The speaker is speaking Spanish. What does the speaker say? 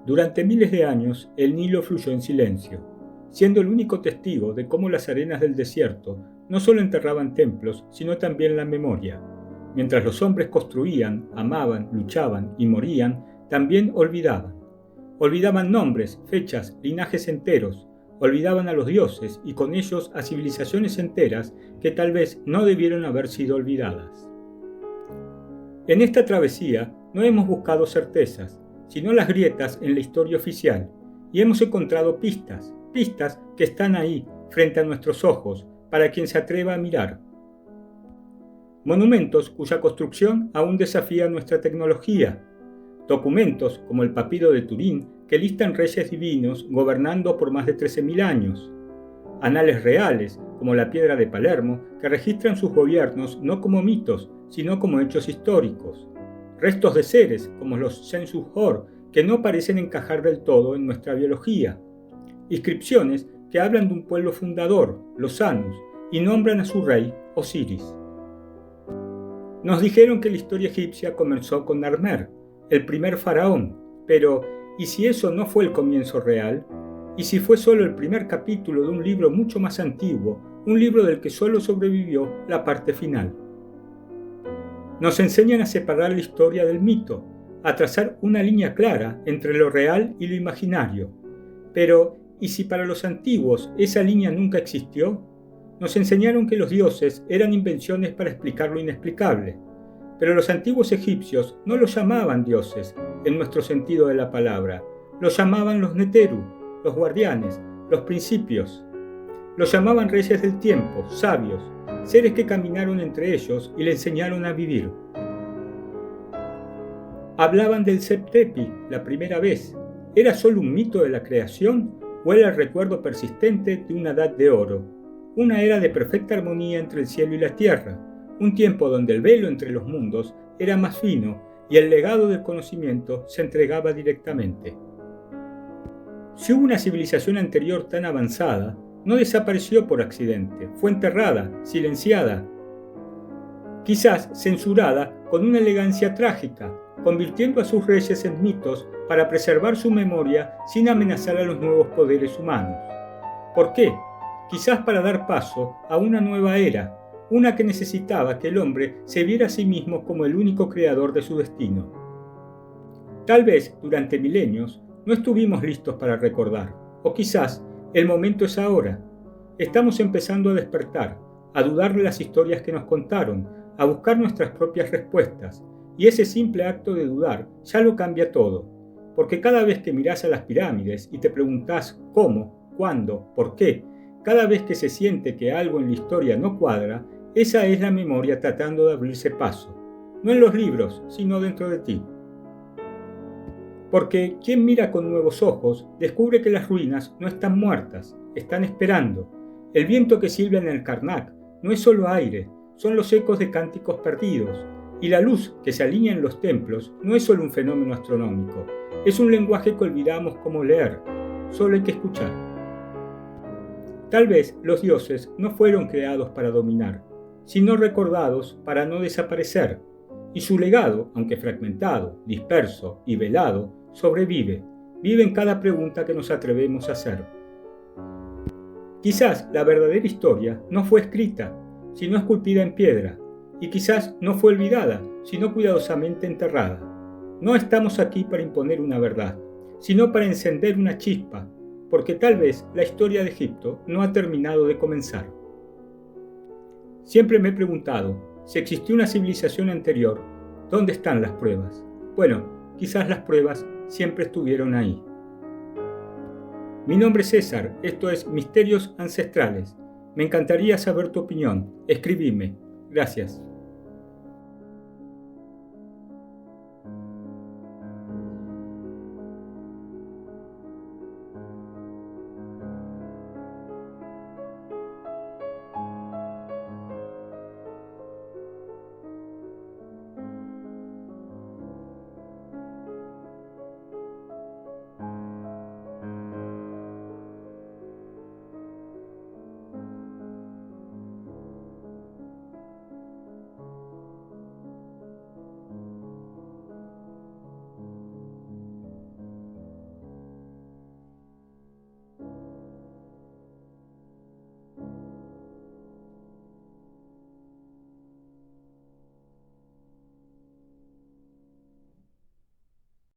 Durante miles de años, el Nilo fluyó en silencio, siendo el único testigo de cómo las arenas del desierto no solo enterraban templos, sino también la memoria. Mientras los hombres construían, amaban, luchaban y morían, también olvidaban. Olvidaban nombres, fechas, linajes enteros, olvidaban a los dioses y con ellos a civilizaciones enteras que tal vez no debieron haber sido olvidadas. En esta travesía no hemos buscado certezas, sino las grietas en la historia oficial, y hemos encontrado pistas que están ahí, frente a nuestros ojos, para quien se atreva a mirar. Monumentos cuya construcción aún desafía nuestra tecnología. Documentos, como el Papiro de Turín, que listan reyes divinos gobernando por más de 13.000 años. Anales reales, como la Piedra de Palermo, que registran sus gobiernos no como mitos, sino como hechos históricos. Restos de seres, como los Census-Hor, que no parecen encajar del todo en nuestra biología. Inscripciones que hablan de un pueblo fundador, los Anus, y nombran a su rey, Osiris. Nos dijeron que la historia egipcia comenzó con Narmer, el primer faraón, pero ¿y si eso no fue el comienzo real? ¿Y si fue solo el primer capítulo de un libro mucho más antiguo, un libro del que solo sobrevivió la parte final? Nos enseñan a separar la historia del mito, a trazar una línea clara entre lo real y lo imaginario. Pero, ¿y si para los antiguos esa línea nunca existió? Nos enseñaron que los dioses eran invenciones para explicar lo inexplicable. Pero los antiguos egipcios no los llamaban dioses, en nuestro sentido de la palabra. Los llamaban los Neteru, los guardianes, los principios. Los llamaban reyes del tiempo, sabios, seres que caminaron entre ellos y le enseñaron a vivir. Hablaban del Septepi, la primera vez. ¿Era solo un mito de la creación o era el recuerdo persistente de una edad de oro? Una era de perfecta armonía entre el cielo y la tierra, un tiempo donde el velo entre los mundos era más fino y el legado del conocimiento se entregaba directamente. Si hubo una civilización anterior tan avanzada, no desapareció por accidente, fue enterrada, silenciada, quizás censurada con una elegancia trágica, convirtiendo a sus reyes en mitos para preservar su memoria sin amenazar a los nuevos poderes humanos. ¿Por qué? Quizás para dar paso a una nueva era, una que necesitaba que el hombre se viera a sí mismo como el único creador de su destino. Tal vez, durante milenios, no estuvimos listos para recordar, o quizás el momento es ahora. Estamos empezando a despertar, a dudar de las historias que nos contaron, a buscar nuestras propias respuestas, y ese simple acto de dudar ya lo cambia todo, porque cada vez que mirás a las pirámides y te preguntás cómo, cuándo, por qué, cada vez que se siente que algo en la historia no cuadra, esa es la memoria tratando de abrirse paso, no en los libros, sino dentro de ti. Porque quien mira con nuevos ojos descubre que las ruinas no están muertas, están esperando. El viento que silba en el Karnak no es solo aire, son los ecos de cánticos perdidos. Y la luz que se alinea en los templos no es solo un fenómeno astronómico, es un lenguaje que olvidamos cómo leer, solo hay que escuchar. Tal vez los dioses no fueron creados para dominar, sino recordados para no desaparecer, y su legado, aunque fragmentado, disperso y velado, sobrevive, vive en cada pregunta que nos atrevemos a hacer. Quizás la verdadera historia no fue escrita, sino esculpida en piedra, y quizás no fue olvidada, sino cuidadosamente enterrada. No estamos aquí para imponer una verdad, sino para encender una chispa, porque tal vez la historia de Egipto no ha terminado de comenzar. Siempre me he preguntado, si existió una civilización anterior, ¿dónde están las pruebas? Bueno, quizás las pruebas siempre estuvieron ahí. Mi nombre es César, esto es Misterios Ancestrales. Me encantaría saber tu opinión. Escribime. Gracias.